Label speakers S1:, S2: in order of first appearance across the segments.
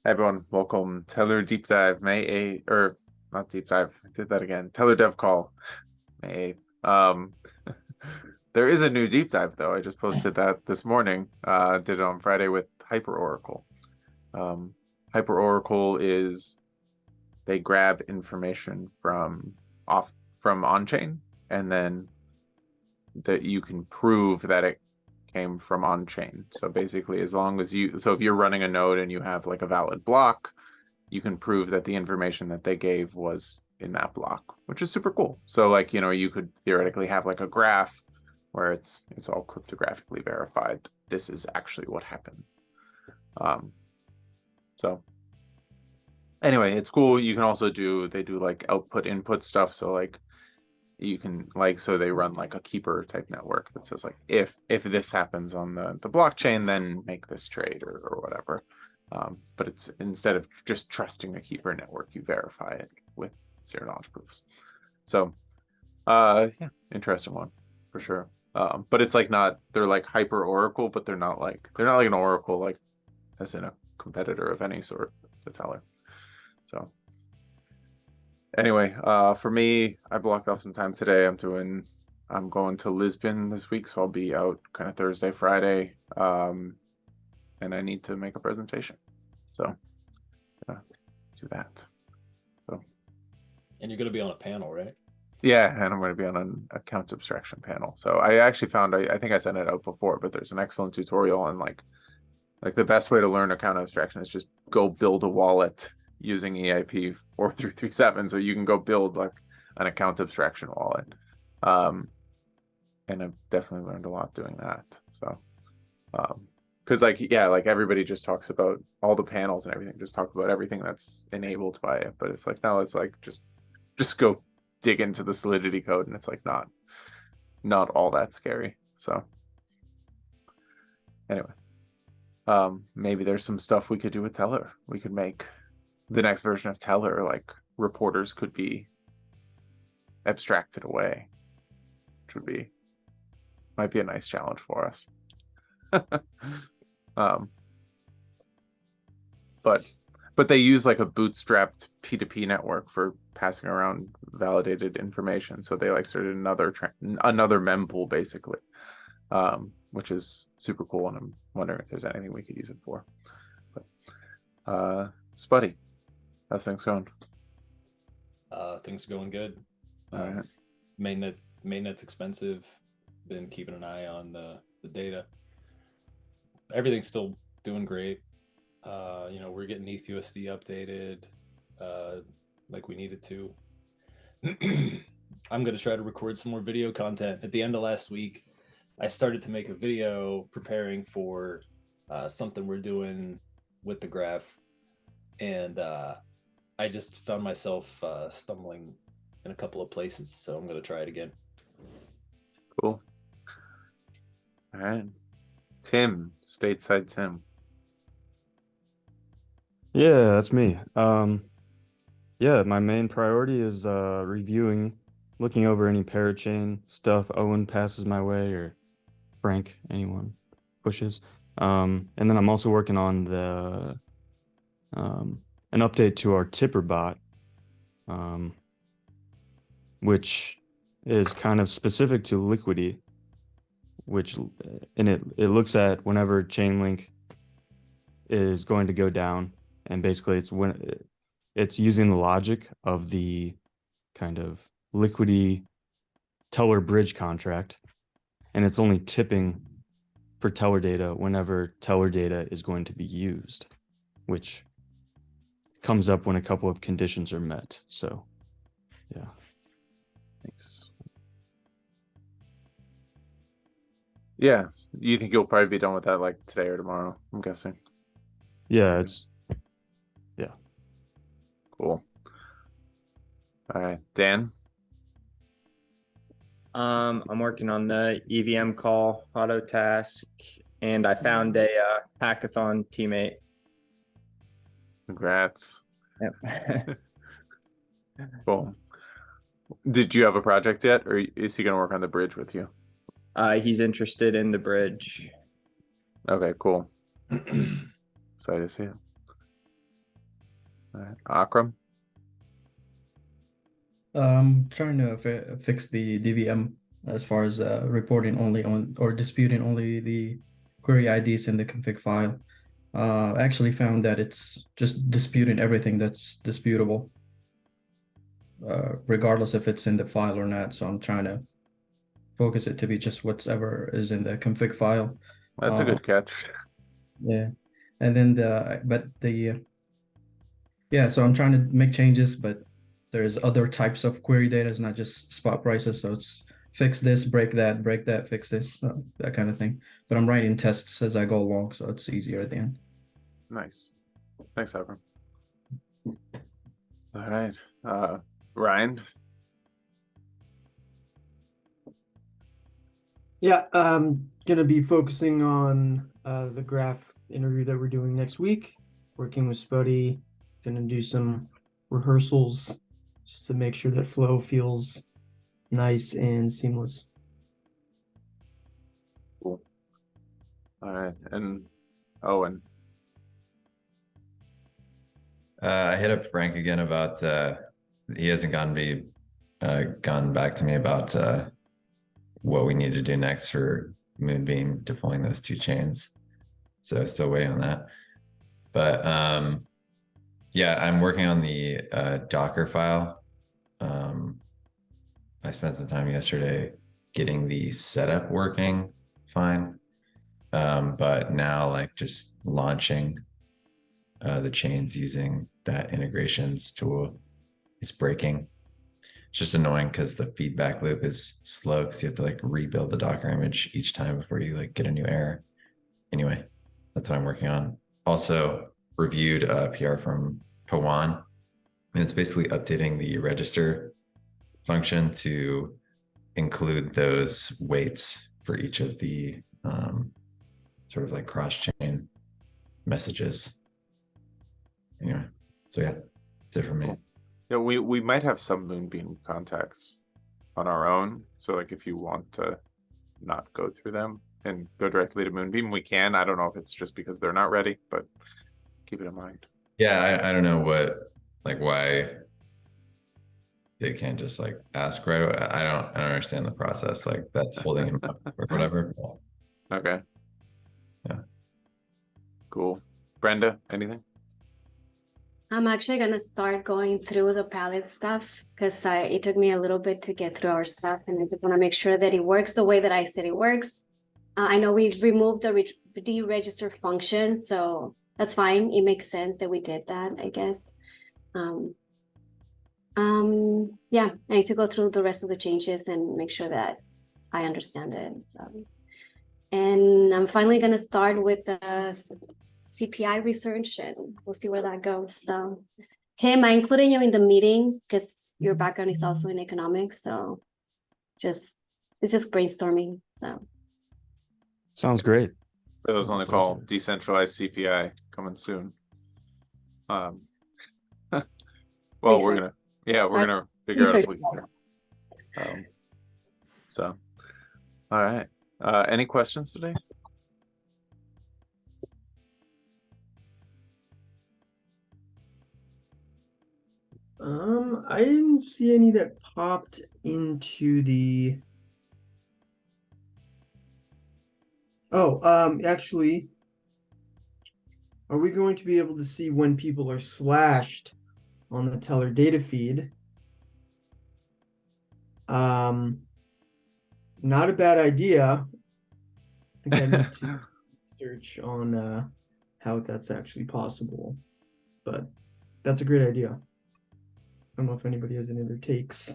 S1: Hey everyone, welcome. Tellor Deep Dive, May 8th, or not Deep Dive, I did that again. Tellor Dev Call, May 8th. There is a new Deep Dive though. I just posted that this morning. Did it on Friday with Hyper Oracle. Um, Hyper Oracle is they grab information from on-chain, and then that you can prove that it came from on-chain. So basically, so if you're running a node and you have like a valid block, you can prove that the information that they gave was in that block, which is super cool. So like, you could theoretically have like a graph where it's all cryptographically verified. This is actually what happened. So anyway, it's cool. You can also they do like output input stuff. So like you can so they run like a keeper type network that says like if this happens on the blockchain, then make this trade or whatever. But it's instead of just trusting the keeper network, you verify it with zero knowledge proofs. So yeah, interesting one for sure. But it's like not they're like hyper oracle, but they're not like an oracle like as in a competitor of any sort to Tellor. So anyway, for me, I blocked off some time today. I'm going to Lisbon this week, so I'll be out kind of Thursday, Friday. And I need to make a presentation. So do that. So
S2: And you're going to be on a panel, right?
S1: yeah, and I'm going to be on an account abstraction panel. So I actually found I think I sent it out before, but there's an excellent tutorial on like the best way to learn account abstraction is just go build a wallet using EIP 4337. So you can go build like an account abstraction wallet. And I've definitely learned a lot doing that. So because like everybody just talks about all the panels and everything, just talk about everything that's enabled by it. But it's like no, it's like just go dig into the Solidity code, and it's like not all that scary. So anyway. Maybe there's some stuff we could do with Tellor. We could make the next version of Tellor, like reporters could be abstracted away, which might be a nice challenge for us. But they use like a bootstrapped P2P network for passing around validated information. So they like started another mempool basically, which is super cool. And I'm wondering if there's anything we could use it for. But Spuddy, how's things going?
S2: Things are going good.
S1: All right.
S2: Mainnet's expensive. Been keeping an eye on the data. Everything's still doing great. We're getting ETHUSD updated like we needed to. I'm going to try to record some more video content. At the end of last week, I started to make a video preparing for something we're doing with the graph. And I just found myself stumbling in a couple of places. So I'm going to try it again.
S1: Cool. All right. Tim, stateside Tim.
S3: Yeah, that's me. Yeah, my main priority is looking over any parachain stuff Owen passes my way or Frank, anyone pushes. And then I'm also working on the an update to our tipper bot, which is kind of specific to Liquidity, and it looks at whenever Chainlink is going to go down. And basically, it's using the logic of the kind of Liquidity Tellor bridge contract, and it's only tipping for Tellor data whenever Tellor data is going to be used, which comes up when a couple of conditions are met. So, yeah.
S1: Thanks. Yeah, you think you'll probably be done with that like today or tomorrow? I'm guessing.
S3: Yeah.
S1: Cool. All right, Dan.
S4: I'm working on the EVM call auto task, and I found a hackathon teammate.
S1: Congrats.
S4: Yep.
S1: Cool. Did you have a project yet, or is he going to work on the bridge with you?
S4: He's interested in the bridge.
S1: Okay, cool. Excited to see it. Akram?
S5: Trying to fix the DVM as far as reporting only on or disputing only the query IDs in the config file. I actually found that it's just disputing everything that's disputable, regardless if it's in the file or not. So I'm trying to focus it to be just whatever is in the config file.
S1: That's a good catch.
S5: Yeah, and then so I'm trying to make changes, but there's other types of query data. It's not just spot prices. So it's fix this, break that, fix this, that kind of thing. But I'm writing tests as I go along, so it's easier at the end.
S1: Nice. Thanks, Akram. All right. Ryan?
S6: Yeah, I'm gonna be focusing on the graph interview that we're doing next week, working with Spuddy, gonna do some rehearsals just to make sure that flow feels nice and seamless.
S1: Cool. All right. And Owen?
S7: I hit up Frank again about he hasn't gone back to me about what we need to do next for Moonbeam deploying those two chains. So still waiting on that. But yeah, I'm working on the Docker file. I spent some time yesterday getting the setup working fine. But now like just launching the chains using that integrations tool, it's breaking. It's just annoying because the feedback loop is slow because you have to like rebuild the Docker image each time before you like get a new error. Anyway, that's what I'm working on. Also reviewed a PR from Pawan, and it's basically updating the register function to include those weights for each of the sort of like cross-chain messages. Anyway, so yeah, that's it for me.
S1: Yeah, we might have some Moonbeam contacts on our own. So like if you want to not go through them and go directly to Moonbeam, we can. I don't know if it's just because they're not ready, but keep it in mind.
S7: Yeah, I don't know why they can't just like ask right away. I don't understand the process. Like that's holding him up or whatever.
S1: Okay.
S7: Yeah.
S1: Cool. Brenda, anything?
S8: I'm actually gonna start going through the palette stuff because it took me a little bit to get through our stuff, and I just want to make sure that it works the way that I said it works. I know we've removed the deregister function, so that's fine. It makes sense that we did that, I guess. Yeah, I need to go through the rest of the changes and make sure that I understand it. So, and I'm finally gonna start with the CPI research, and we'll see where that goes. So, Tim, I included you in the meeting because your background is also in economics. So, it's just brainstorming. So,
S3: Sounds great.
S1: For those on the call, decentralized CPI coming soon. Well, we're gonna figure out if we can. So, all right. Any questions today?
S6: I didn't see any that popped into the. Oh, actually, are we going to be able to see when people are slashed on the Tellor data feed? Not a bad idea. I think I need to search on how that's actually possible, but that's a great idea. I don't know if anybody has any other takes.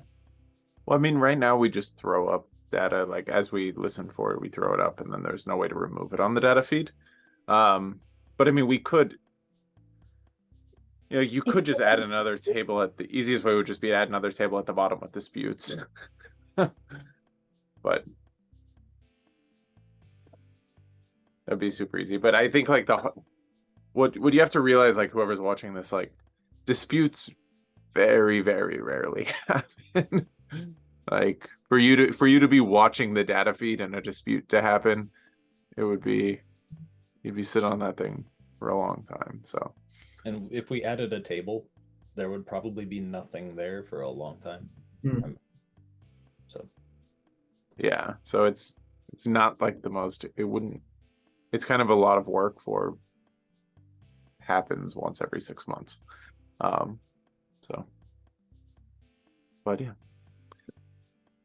S1: Well, I mean, right now we just throw up data, like as we listen for it, we throw it up, and then there's no way to remove it on the data feed. But I mean, we could, you could just add another table at the easiest way would just be add another table at the bottom with disputes. But that'd be super easy. But I think like what you have to realize, like whoever's watching this, like disputes very, very rarely happen. Like for you to be watching the data feed and a dispute to happen, you'd be sitting on that thing for a long time. So,
S2: and if we added a table there would probably be nothing there for a long time.
S6: Hmm.
S2: So
S1: Yeah, so it's not like the most. It wouldn't. It's kind of a lot of work for happens once every 6 months. So, but yeah.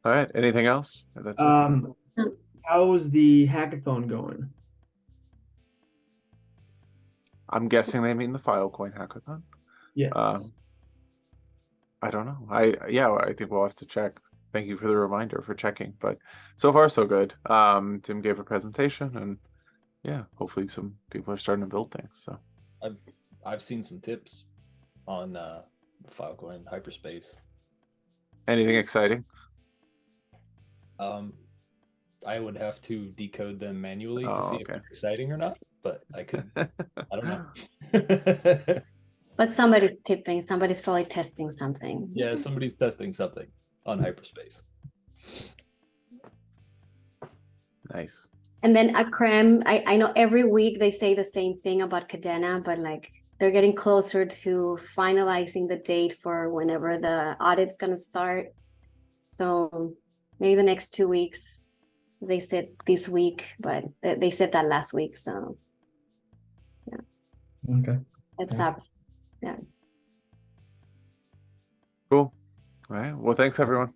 S1: All right. Anything else? That's it.
S6: How's the hackathon going?
S1: I'm guessing they mean the Filecoin hackathon.
S6: Yes.
S1: I don't know. I think we'll have to check. Thank you for the reminder for checking. But so far so good. Tim gave a presentation, and yeah, hopefully some people are starting to build things. So
S2: I've seen some tips on Filecoin hyperspace.
S1: anything exciting?
S2: I would have to decode them manually to
S1: Oh,
S2: see if
S1: okay.
S2: they're exciting or not, but I could. I don't know.
S8: But somebody's tipping, somebody's probably testing something.
S2: Yeah, somebody's testing something on hyperspace.
S1: Nice.
S8: And then Akrem, I know every week they say the same thing about Cadena, but like they're getting closer to finalizing the date for whenever the audit's gonna start. So maybe the next 2 weeks. They said this week, but they said that last week. So yeah,
S5: Okay.
S8: it's
S5: Sounds
S8: up. Yeah.
S1: Cool. All right. Well, thanks everyone.